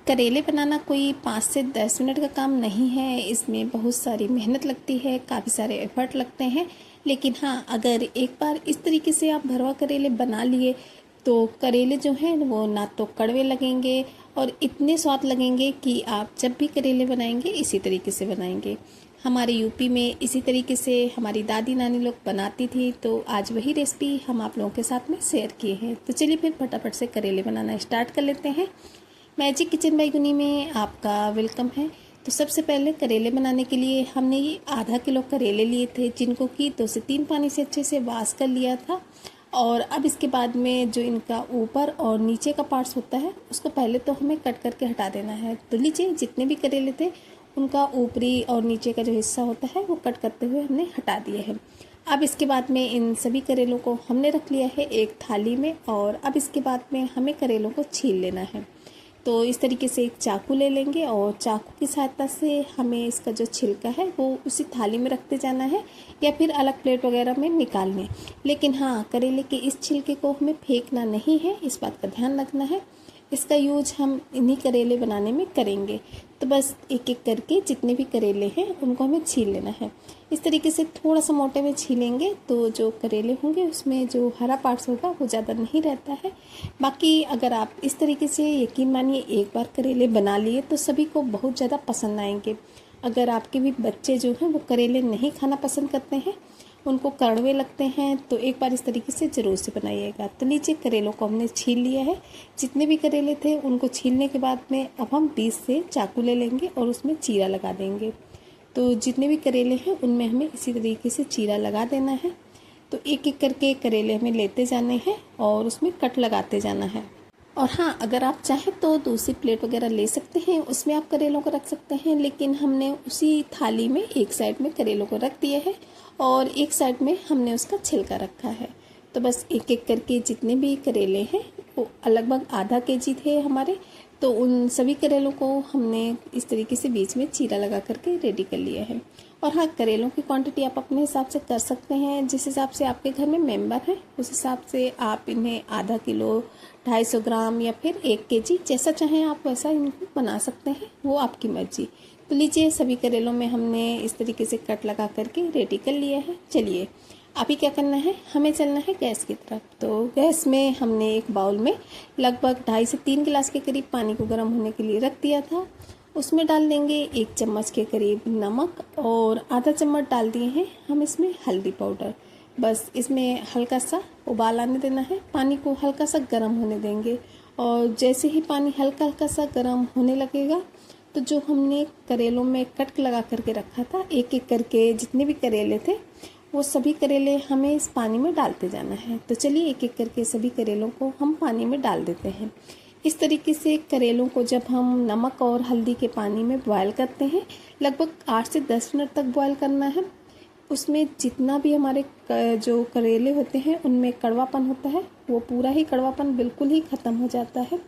करेले बनाना कोई 5 से 10 मिनट का काम नहीं है। इसमें बहुत सारी मेहनत लगती है, काफ़ी सारे एफर्ट लगते हैं। लेकिन हाँ, अगर एक बार इस तरीके से आप भरवा करेले बना लिए तो करेले जो हैं वो ना तो कड़वे लगेंगे और इतने स्वाद लगेंगे कि आप जब भी करेले बनाएंगे इसी तरीके से बनाएंगे। हमारे यूपी में इसी तरीके से हमारी दादी नानी लोग बनाती थी, तो आज वही रेसिपी हम आप लोगों के साथ में शेयर किए हैं। तो चलिए फिर फटाफट से करेले बनाना स्टार्ट कर लेते हैं। मैजिक किचन बाय गुनी में आपका वेलकम है। तो सबसे पहले करेले बनाने के लिए हमने ये आधा किलो करेले लिए थे, जिनको कि 2 से 3 पानी से अच्छे से वॉश कर लिया था। और अब इसके बाद में जो इनका ऊपर और नीचे का पार्ट्स होता है उसको पहले तो हमें कट करके हटा देना है। तो लीजिए, जितने भी करेले थे उनका ऊपरी और नीचे का जो हिस्सा होता है वो कट करते हुए हमने हटा दिए हैं। अब इसके बाद में इन सभी करेलों को हमने रख लिया है एक थाली में, और अब इसके बाद में हमें करेलों को छील लेना है। तो इस तरीके से एक चाकू ले लेंगे और चाकू की सहायता से हमें इसका जो छिलका है वो उसी थाली में रखते जाना है या फिर अलग प्लेट वगैरह में निकालने। लेकिन हाँ, करेले के इस छिलके को हमें फेंकना नहीं है, इस बात का ध्यान रखना है। इसका यूज हम इन्हीं करेले बनाने में करेंगे। तो बस एक एक करके जितने भी करेले हैं उनको हमें छील लेना है। इस तरीके से थोड़ा सा मोटे में छीलेंगे तो जो करेले होंगे उसमें जो हरा पार्ट्स होगा वो ज़्यादा नहीं रहता है। बाकी अगर आप इस तरीके से यकीन मानिए एक बार करेले बना लिए तो सभी को बहुत ज़्यादा पसंद आएंगे। अगर आपके भी बच्चे जो हैं वो करेले नहीं खाना पसंद करते हैं, उनको कड़वे लगते हैं, तो एक बार इस तरीके से ज़रूर से बनाइएगा। तो लीजिए, करेलों को हमने छील लिया है। जितने भी करेले थे उनको छीलने के बाद में अब हम बीच से चाकू ले लेंगे और उसमें चीरा लगा देंगे। तो जितने भी करेले हैं उनमें हमें इसी तरीके से चीरा लगा देना है। तो एक एक करके करेले हमें लेते जाने हैं और उसमें कट लगाते जाना है। और हाँ, अगर आप चाहें तो दूसरी प्लेट वगैरह ले सकते हैं, उसमें आप करेलों को रख सकते हैं। लेकिन हमने उसी थाली में एक साइड में करेलों को रख दिए है और एक साइड में हमने उसका छिलका रखा है। तो बस एक एक करके जितने भी करेले हैं वो लगभग आधा केजी थे हमारे, तो उन सभी करेलों को हमने इस तरीके से बीच में चीरा लगा करके रेडी कर लिया है। और हाँ, करेलों की क्वांटिटी आप अपने हिसाब से कर सकते हैं, जिस हिसाब से आपके घर में मेंबर हैं उस हिसाब से आप इन्हें आधा किलो, 250 ग्राम या फिर 1 केजी जैसा चाहें आप वैसा इनको बना सकते हैं, वो आपकी मर्जी। तो लीजिए, सभी करेलों में हमने इस तरीके से कट लगा करके रेडी कर लिया है। चलिए अभी क्या करना है, हमें चलना है गैस की तरफ। तो गैस में हमने एक बाउल में लगभग 2.5 से 3 गिलास के करीब पानी को गर्म होने के लिए रख दिया था। उसमें डाल देंगे 1 चम्मच के करीब नमक और आधा चम्मच डाल दिए हैं हम इसमें हल्दी पाउडर। बस इसमें हल्का सा उबाल आने देना है, पानी को हल्का सा गर्म होने देंगे। और जैसे ही पानी हल्का हल्का सा गर्म होने लगेगा तो जो हमने करेलों में कट लगा करके रखा था, एक एक करके जितने भी करेले थे वो सभी करेले हमें इस पानी में डालते जाना है। तो चलिए एक एक करके सभी करेलों को हम पानी में डाल देते हैं। इस तरीके से करेलों को जब हम नमक और हल्दी के पानी में बॉयल करते हैं, लगभग 8 से 10 मिनट तक बॉयल करना है। उसमें जितना भी हमारे जो करेले होते हैं उनमें कड़वापन होता है वो पूरा ही कड़वापन बिल्कुल ही ख़त्म हो जाता है।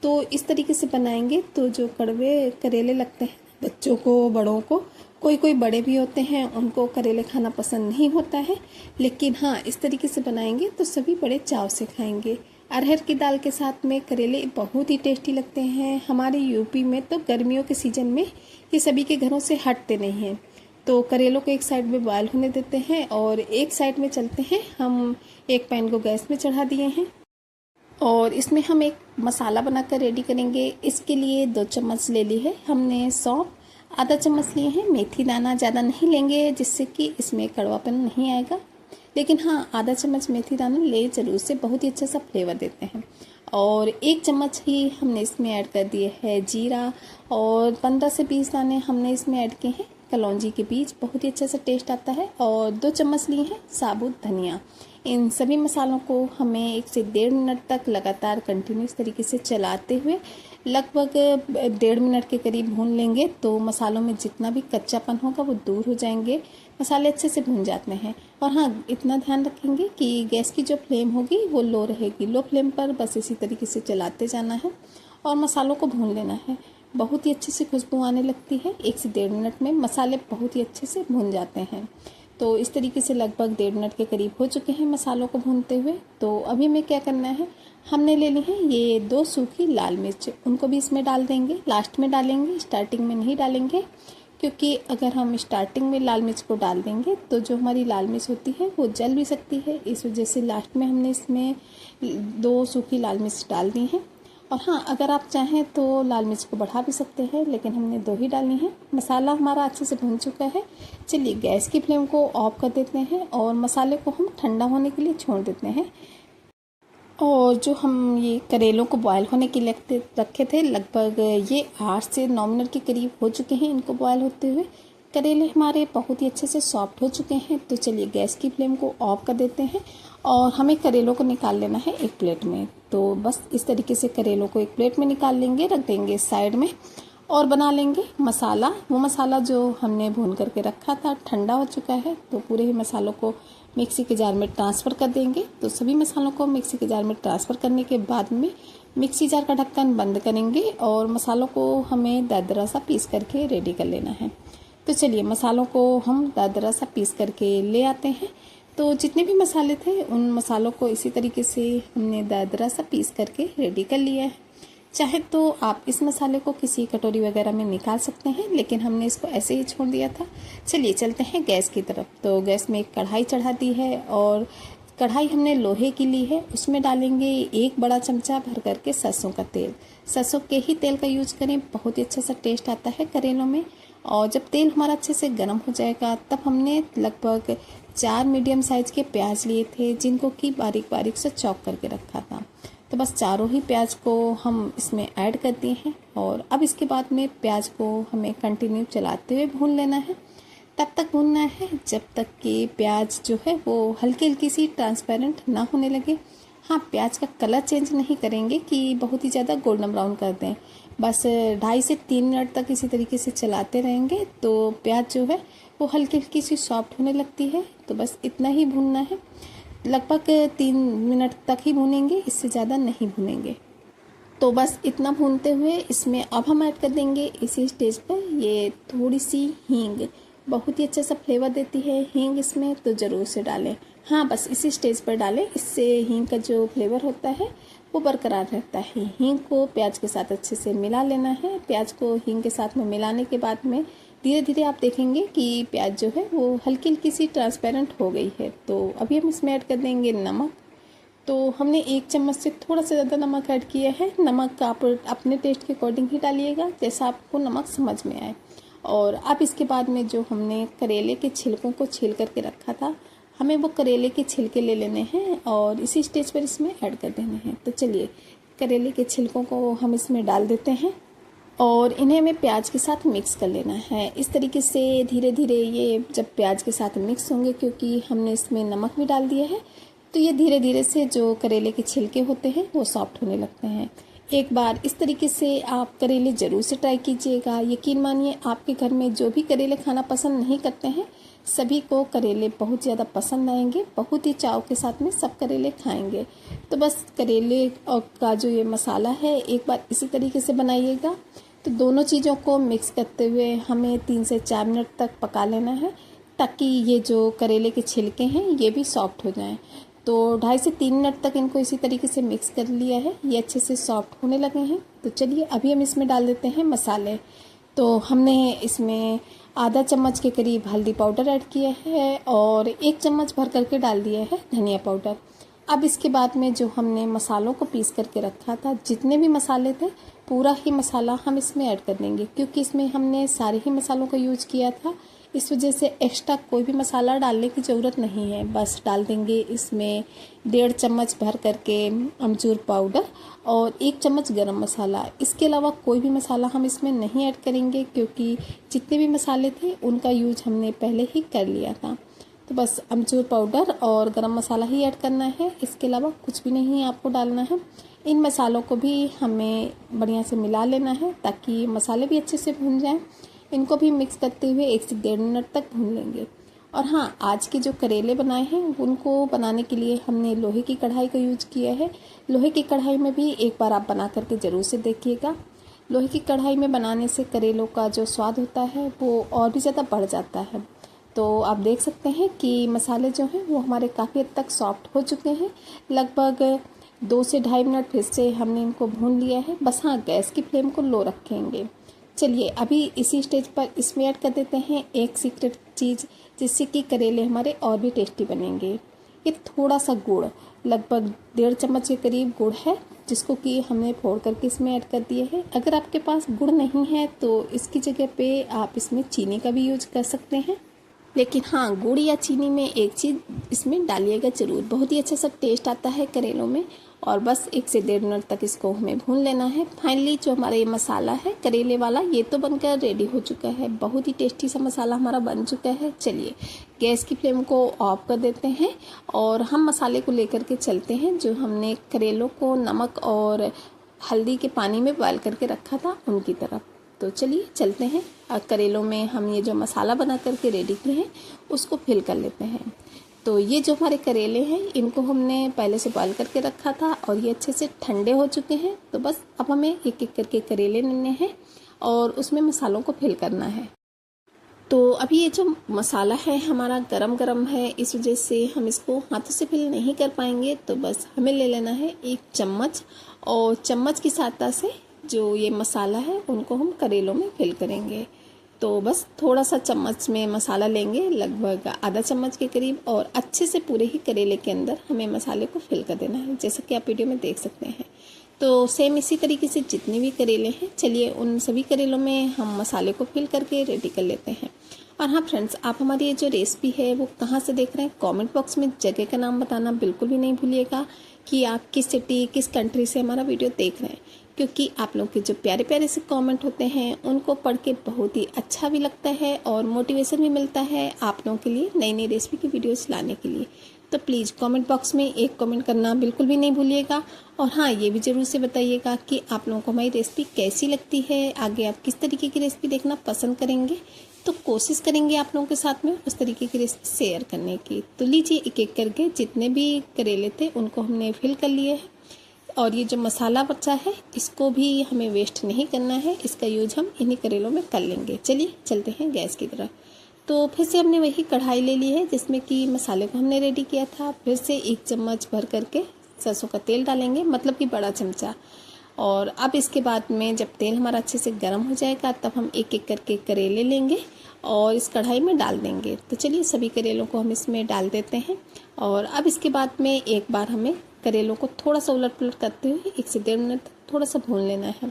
तो इस तरीके से बनाएंगे तो जो कड़वे करेले लगते हैं बच्चों को, बड़ों को, कोई बड़े भी होते हैं उनको करेले खाना पसंद नहीं होता है, लेकिन हाँ, इस तरीके से बनाएंगे तो सभी बड़े चाव से खाएंगे। अरहर की दाल के साथ में करेले बहुत ही टेस्टी लगते हैं। हमारे यूपी में तो गर्मियों के सीज़न में ये सभी के घरों से हटते नहीं हैं। तो करेलों को एक साइड में बॉयल होने देते हैं और एक साइड में चलते हैं। हम एक पैन को गैस में चढ़ा दिए हैं और इसमें हम एक मसाला बनाकर रेडी करेंगे। इसके लिए 2 चम्मच ले ली है हमने सौंफ, आधा चम्मच लिए हैं मेथी दाना, ज़्यादा नहीं लेंगे जिससे कि इसमें कड़वापन नहीं आएगा, लेकिन हाँ, आधा चम्मच मेथी दाना ले जरूर से, बहुत ही अच्छा सा फ्लेवर देते हैं। और 1 चम्मच ही हमने इसमें ऐड कर दिए है जीरा और 15 से 20 दाने हमने इसमें ऐड किए हैं कलौंजी के बीज, बहुत ही अच्छा सा टेस्ट आता है। और 2 चम्मच लिए हैं साबुत धनिया। इन सभी मसालों को हमें 1 से 1.5 मिनट तक लगातार कंटिन्यूस तरीके से चलाते हुए लगभग 1.5 मिनट के करीब भून लेंगे, तो मसालों में जितना भी कच्चापन होगा वो दूर हो जाएंगे, मसाले अच्छे से भून जाते हैं। और हाँ, इतना ध्यान रखेंगे कि गैस की जो फ्लेम होगी वो लो रहेगी। लो फ्लेम पर बस इसी तरीके से चलाते जाना है और मसालों को भून लेना है। बहुत ही अच्छी सी खुशबू आने लगती है, 1 से 1.5 मिनट में मसाले बहुत ही अच्छे से भून जाते हैं। तो इस तरीके से लगभग 1.5 मिनट के करीब हो चुके हैं मसालों को भूनते हुए। तो अभी हमें क्या करना है, हमने ले ली है ये 2 सूखी लाल मिर्च, उनको भी इसमें डाल देंगे। लास्ट में डालेंगे, स्टार्टिंग में नहीं डालेंगे, क्योंकि अगर हम स्टार्टिंग में लाल मिर्च को डाल देंगे तो जो हमारी लाल मिर्च होती है वो जल भी सकती है। इस वजह से लास्ट में हमने इसमें 2 सूखी लाल मिर्च डाल दी हैं। और हाँ, अगर आप चाहें तो लाल मिर्च को बढ़ा भी सकते हैं, लेकिन हमने 2 ही डालनी है। मसाला हमारा अच्छे से भुन चुका है। चलिए गैस की फ्लेम को ऑफ कर देते हैं और मसाले को हम ठंडा होने के लिए छोड़ देते हैं। और जो हम ये करेलों को बॉयल होने के लिए रखे थे, लगभग ये 8 से 9 मिनट के करीब हो चुके हैं इनको बॉयल होते हुए। करेले हमारे बहुत ही अच्छे से सॉफ्ट हो चुके हैं। तो चलिए गैस की फ्लेम को ऑफ कर देते हैं और हमें करेलों को निकाल लेना है एक प्लेट में। तो बस इस तरीके से करेलों को एक प्लेट में निकाल लेंगे, रख देंगे साइड में और बना लेंगे मसाला। वो मसाला जो हमने भून करके रखा था ठंडा हो चुका है, तो पूरे ही मसालों को मिक्सी के जार में ट्रांसफ़र कर देंगे। तो सभी मसालों को मिक्सी के जार में ट्रांसफ़र करने के बाद में मिक्सी जार का ढक्कन बंद करेंगे और मसालों को हमें दरदरा सा पीस करके रेडी कर लेना है। तो चलिए मसालों को हम दरदरा सा पीस करके ले आते हैं। तो जितने भी मसाले थे उन मसालों को इसी तरीके से हमने दरदरा सा पीस करके रेडी कर लिया है। चाहे तो आप इस मसाले को किसी कटोरी वगैरह में निकाल सकते हैं, लेकिन हमने इसको ऐसे ही छोड़ दिया था। चलिए चलते हैं गैस की तरफ। तो गैस में एक कढ़ाई चढ़ा दी है और कढ़ाई हमने लोहे की ली है। उसमें डालेंगे 1 बड़ा चमचा भर करके सरसों का तेल। सरसों के ही तेल का यूज करें, बहुत ही अच्छा सा टेस्ट आता है करेलों में। और जब तेल हमारा अच्छे से गर्म हो जाएगा तब हमने लगभग 4 मीडियम साइज़ के प्याज लिए थे, जिनको कि बारीक बारीक से चॉप करके रखा था। तो बस चारों ही प्याज को हम इसमें ऐड कर दिए हैं और अब इसके बाद में प्याज को हमें कंटिन्यू चलाते हुए भून लेना है। तब तक भूनना है जब तक कि प्याज जो है वो हल्की हल्की सी ट्रांसपेरेंट ना होने लगे। हाँ, प्याज का कलर चेंज नहीं करेंगे कि बहुत ही ज़्यादा गोल्डन ब्राउन कर दें। बस 2.5 से 3 मिनट तक इसी तरीके से चलाते रहेंगे तो प्याज जो है वो हल्की हल्की सी सॉफ्ट होने लगती है। तो बस इतना ही भूनना है, लगभग 3 मिनट तक ही भूनेंगे, इससे ज़्यादा नहीं भूनेंगे। तो बस इतना भूनते हुए इसमें अब हम ऐड कर देंगे इसी स्टेज पर ये थोड़ी सी हींग। बहुत ही अच्छा सा फ्लेवर देती है हींग इसमें, तो ज़रूर से डालें। हाँ, बस इसी स्टेज पर डालें, इससे हींग का जो फ्लेवर होता है वो बरकरार रहता है। हींग को प्याज के साथ अच्छे से मिला लेना है। प्याज को हींग के साथ में मिलाने के बाद में धीरे धीरे आप देखेंगे कि प्याज जो है वो हल्की हल्की सी ट्रांसपेरेंट हो गई है। तो अभी हम इसमें ऐड कर देंगे नमक। तो हमने 1 चम्मच से थोड़ा सा ज़्यादा नमक ऐड किया है। नमक आप अपने टेस्ट के अकॉर्डिंग ही डालिएगा, जैसा आपको नमक समझ में आए। और अब इसके बाद में जो हमने करेले के छिलकों को छील करके रखा था, हमें वो करेले के छिलके ले लेने हैं और इसी स्टेज पर इसमें ऐड कर देने हैं। तो चलिए करेले के छिलकों को हम इसमें डाल देते हैं और इन्हें हमें प्याज के साथ मिक्स कर लेना है। इस तरीके से धीरे धीरे ये जब प्याज के साथ मिक्स होंगे, क्योंकि हमने इसमें नमक भी डाल दिया है, तो ये धीरे धीरे से जो करेले के छिलके होते हैं वो सॉफ्ट होने लगते हैं। एक बार इस तरीके से आप करेले ज़रूर से ट्राई कीजिएगा। यकीन मानिए आपके घर में जो भी करेले खाना पसंद नहीं करते हैं, सभी को करेले बहुत ज़्यादा पसंद आएंगे। बहुत ही चाव के साथ में सब करेले खाएंगे। तो बस करेले का जो ये मसाला है एक बार इसी तरीके से बनाइएगा। तो दोनों चीज़ों को मिक्स करते हुए हमें 3 से 4 मिनट तक पका लेना है, ताकि ये जो करेले के छिलके हैं ये भी सॉफ्ट हो जाएं। तो 2.5 से 3 मिनट तक इनको इसी तरीके से मिक्स कर लिया है, ये अच्छे से सॉफ्ट होने लगे हैं। तो चलिए अभी हम इसमें डाल देते हैं मसाले। तो हमने इसमें आधा चम्मच के करीब हल्दी पाउडर ऐड किया है और 1 चम्मच भर करके डाल दिया है धनिया पाउडर। अब इसके बाद में जो हमने मसालों को पीस करके रखा था, जितने भी मसाले थे पूरा ही मसाला हम इसमें ऐड कर देंगे, क्योंकि इसमें हमने सारे ही मसालों का यूज किया था। इस वजह से एक्स्ट्रा कोई भी मसाला डालने की ज़रूरत नहीं है। बस डाल देंगे इसमें 1.5 चम्मच भर करके अमचूर पाउडर और 1 चम्मच गरम मसाला। इसके अलावा कोई भी मसाला हम इसमें नहीं ऐड करेंगे, क्योंकि जितने भी मसाले थे उनका यूज हमने पहले ही कर लिया था। तो बस अमचूर पाउडर और गरम मसाला ही ऐड करना है, इसके अलावा कुछ भी नहीं आपको डालना है। इन मसालों को भी हमें बढ़िया से मिला लेना है, ताकि मसाले भी अच्छे से भून जाएं। इनको भी मिक्स करते हुए 1 से 1.5 मिनट तक भून लेंगे। और हाँ, आज के जो करेले बनाए हैं उनको बनाने के लिए हमने लोहे की कढ़ाई का यूज किया है। लोहे की कढ़ाई में भी एक बार आप बना करके ज़रूर से देखिएगा। लोहे की कढ़ाई में बनाने से करेलों का जो स्वाद होता है वो और भी ज़्यादा बढ़ जाता है। तो आप देख सकते हैं कि मसाले जो हैं वो हमारे काफ़ी हद तक सॉफ्ट हो चुके हैं। लगभग 2 से ढाई मिनट फिर से हमने इनको भून लिया है। बस हाँ, गैस की फ्लेम को लो रखेंगे। चलिए अभी इसी स्टेज पर इसमें ऐड कर देते हैं एक सीक्रेट चीज़, जिससे कि करेले हमारे और भी टेस्टी बनेंगे। ये थोड़ा सा गुड़, लगभग 1.5 चम्मच के करीब गुड़ है, जिसको कि हमने फोड़ करके इसमें ऐड कर दिया है। अगर आपके पास गुड़ नहीं है तो इसकी जगह पे आप इसमें चीनी का भी यूज कर सकते हैं, लेकिन हाँ, गुड़ या चीनी में एक चीज़ इसमें डालिएगा ज़रूर, बहुत ही अच्छा सा टेस्ट आता है करेलों में। और बस 1 से 1.5 मिनट तक इसको हमें भून लेना है। फाइनली जो हमारा ये मसाला है करेले वाला, ये तो बनकर रेडी हो चुका है। बहुत ही टेस्टी सा मसाला हमारा बन चुका है। चलिए गैस की फ्लेम को ऑफ कर देते हैं और हम मसाले को लेकर के चलते हैं जो हमने करेलों को नमक और हल्दी के पानी में बॉयल करके रखा था उनकी तरफ। तो चलिए चलते हैं। करेलों में हम ये जो मसाला बना करके रेडी किए हैं उसको फिल कर लेते हैं। तो ये जो हमारे करेले हैं इनको हमने पहले से बॉयल करके रखा था और ये अच्छे से ठंडे हो चुके हैं। तो बस अब हमें एक एक करके करेले लेने हैं और उसमें मसालों को फिल करना है। तो अभी ये जो मसाला है हमारा गरम गरम है, इस वजह से हम इसको हाथों से फिल नहीं कर पाएंगे। तो बस हमें ले लेना है 1 चम्मच और चम्मच की सहायता से जो ये मसाला है उनको हम करेलों में फिल करेंगे। तो बस थोड़ा सा चम्मच में मसाला लेंगे, लगभग आधा चम्मच के करीब, और अच्छे से पूरे ही करेले के अंदर हमें मसाले को फिल कर देना है, जैसा कि आप वीडियो में देख सकते हैं। तो सेम इसी तरीके से जितने भी करेले हैं, चलिए उन सभी करेलों में हम मसाले को फिल करके रेडी कर लेते हैं। और हाँ फ्रेंड्स, आप हमारी ये जो रेसिपी है वो कहाँ से देख रहे हैं, कमेंट बॉक्स में जगह का नाम बताना बिल्कुल भी नहीं भूलिएगा कि आप किस सिटी किस कंट्री से हमारा वीडियो देख रहे हैं, क्योंकि आप लोग के जो प्यारे प्यारे से कमेंट होते हैं उनको पढ़ के बहुत ही अच्छा भी लगता है और मोटिवेशन भी मिलता है आप लोगों के लिए नई नई रेसिपी की वीडियोस लाने के लिए। तो प्लीज़ कमेंट बॉक्स में एक कमेंट करना बिल्कुल भी नहीं भूलिएगा। और हाँ, ये भी ज़रूर से बताइएगा कि आप लोगों को हमारी रेसिपी कैसी लगती है, आगे आप किस तरीके की रेसिपी देखना पसंद करेंगे। तो कोशिश करेंगे आप लोगों के साथ में उस तरीके की रेसिपी शेयर करने की। तो लीजिए एक एक करके जितने भी करेले थे उनको हमने फिल कर लिए हैं। और ये जो मसाला बचा है इसको भी हमें वेस्ट नहीं करना है, इसका यूज हम इन्हीं करेलों में कर लेंगे। चलिए चलते हैं गैस की तरफ। तो फिर से हमने वही कढ़ाई ले ली है जिसमें कि मसाले को हमने रेडी किया था। फिर से 1 चम्मच भर करके सरसों का तेल डालेंगे, मतलब कि बड़ा चमचा। और अब इसके बाद में जब तेल हमारा अच्छे से गर्म हो जाएगा तब हम एक एक करके करेले लेंगे और इस कढ़ाई में डाल देंगे। तो चलिए सभी करेलों को हम इसमें डाल देते हैं। और अब इसके बाद में एक बार हमें करेलों को थोड़ा सा उलट पुलट करते हुए 1 से 1.5 मिनट तक थोड़ा सा भून लेना है।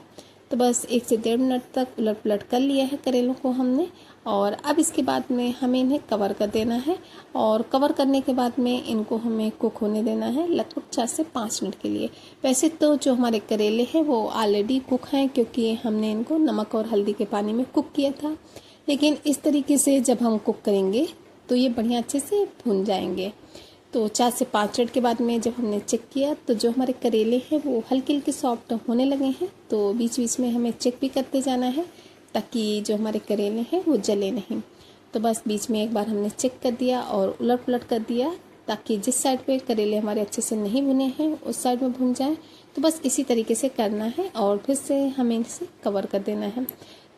तो बस 1 से 1.5 मिनट तक उलट पुलट कर लिया है करेलों को हमने। और अब इसके बाद में हमें इन्हें कवर कर देना है और कवर करने के बाद में इनको हमें कुक होने देना है लगभग 4 से 5 मिनट के लिए। वैसे तो जो हमारे करेले हैं वो ऑलरेडी कुक हैं, क्योंकि हमने इनको नमक और हल्दी के पानी में कुक किया था। लेकिन इस तरीके से जब हम कुक करेंगे तो ये बढ़िया अच्छे से भून जाएंगे। तो 4 से 5 मिनट के बाद में जब हमने चेक किया तो जो हमारे करेले हैं वो हल्के हल्के सॉफ्ट होने लगे हैं। तो बीच बीच में हमें चेक भी करते जाना है ताकि जो हमारे करेले हैं वो जले नहीं। तो बस बीच में एक बार हमने चेक कर दिया और उलट पुलट कर दिया ताकि जिस साइड पे करेले हमारे अच्छे से नहीं भुने हैं उस साइड में भुन जाए। तो बस इसी तरीके से करना है और फिर से हमें इसे कवर कर देना है।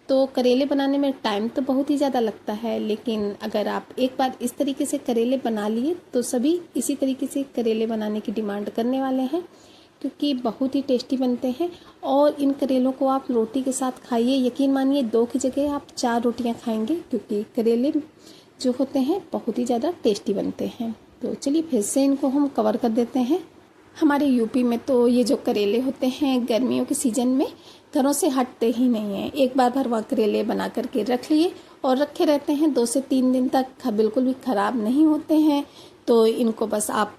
तो करेले बनाने में टाइम तो बहुत ही ज़्यादा लगता है, लेकिन अगर आप एक बार इस तरीके से करेले बना लिए तो सभी इसी तरीके से करेले बनाने की डिमांड करने वाले हैं, क्योंकि बहुत ही टेस्टी बनते हैं। और इन करेलों को आप रोटी के साथ खाइए, यकीन मानिए 2 की जगह आप 4 रोटियां खाएंगे, क्योंकि करेले जो होते हैं बहुत ही ज़्यादा टेस्टी बनते हैं। तो चलिए फिर से इनको हम कवर कर देते हैं। हमारे यूपी में तो ये जो करेले होते हैं गर्मियों के सीज़न में घरों से हटते ही नहीं हैं। एक बार भरवा करेले बना करके रख लिए और रखे रहते हैं 2 से 3 दिन तक, बिल्कुल भी ख़राब नहीं होते हैं। तो इनको बस आप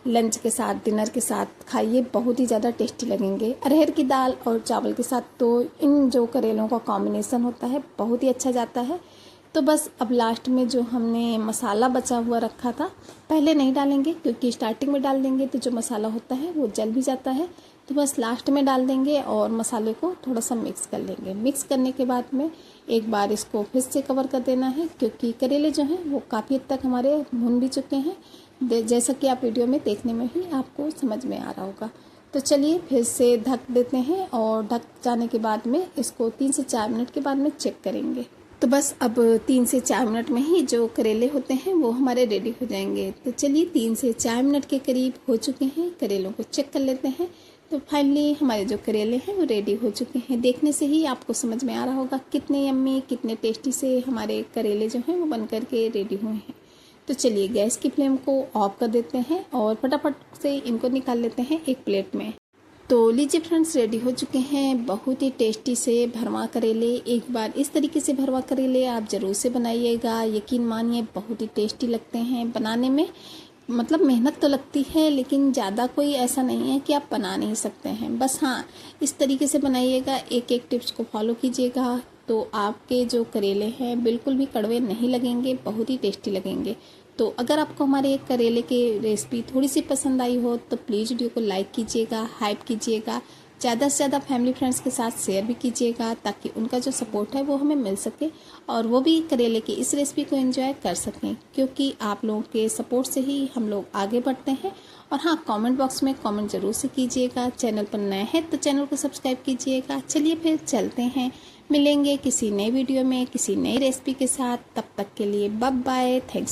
लंच के साथ, डिनर के साथ खाइए, बहुत ही ज़्यादा टेस्टी लगेंगे। अरहर की दाल और चावल के साथ तो इन जो करेलों का कॉम्बिनेशन होता है बहुत ही अच्छा जाता है। तो बस अब लास्ट में जो हमने मसाला बचा हुआ रखा था, पहले नहीं डालेंगे क्योंकि स्टार्टिंग में डाल देंगे तो जो मसाला होता है वो जल भी जाता है। तो बस लास्ट में डाल देंगे और मसाले को थोड़ा सा मिक्स कर लेंगे। मिक्स करने के बाद में एक बार इसको फिर से कवर कर देना है, क्योंकि करेले जो हैं वो काफ़ी हद तक हमारे भून भी चुके हैं, जैसा कि आप वीडियो में देखने में ही आपको समझ में आ रहा होगा। तो चलिए फिर से ढक देते हैं और ढक जाने के बाद में इसको 3 से 4 मिनट के बाद में चेक करेंगे। तो बस अब 3 से 4 मिनट में ही जो करेले होते हैं वो हमारे रेडी हो जाएंगे। तो चलिए 3 से 4 मिनट के करीब हो चुके हैं, करेलों को चेक कर लेते हैं। तो फाइनली हमारे जो करेले हैं वो रेडी हो चुके हैं। देखने से ही आपको समझ में आ रहा होगा कितने यम्मी, कितने टेस्टी से हमारे करेले जो हैं वो बन कर के रेडी हुए हैं। तो चलिए गैस की फ्लेम को ऑफ कर देते हैं और फटाफट से इनको निकाल लेते हैं एक प्लेट में। तो लीजिए फ्रेंड्स, रेडी हो चुके हैं बहुत ही टेस्टी से भरवा करेले। एक बार इस तरीके से भरवा करेले आप ज़रूर से बनाइएगा, यकीन मानिए बहुत ही टेस्टी लगते हैं बनाने में। मतलब मेहनत तो लगती है लेकिन ज़्यादा कोई ऐसा नहीं है कि आप बना नहीं सकते हैं। बस हाँ, इस तरीके से बनाइएगा, एक एक टिप्स को फॉलो कीजिएगा तो आपके जो करेले हैं बिल्कुल भी कड़वे नहीं लगेंगे, बहुत ही टेस्टी लगेंगे। तो अगर आपको हमारे करेले की रेसिपी थोड़ी सी पसंद आई हो तो प्लीज़ वीडियो को लाइक कीजिएगा, हाइप कीजिएगा, ज़्यादा से ज़्यादा फैमिली फ्रेंड्स के साथ शेयर भी कीजिएगा ताकि उनका जो सपोर्ट है वो हमें मिल सके और वो भी करेले की इस रेसिपी को एंजॉय कर सकें, क्योंकि आप लोगों के सपोर्ट से ही हम लोग आगे बढ़ते हैं। और हाँ, कमेंट बॉक्स में कमेंट ज़रूर से कीजिएगा। चैनल पर नए हैं तो चैनल को सब्सक्राइब कीजिएगा। चलिए फिर चलते हैं, मिलेंगे किसी नए वीडियो में किसी नई रेसिपी के साथ। तब तक के लिए बाय बाय, थैंक्स।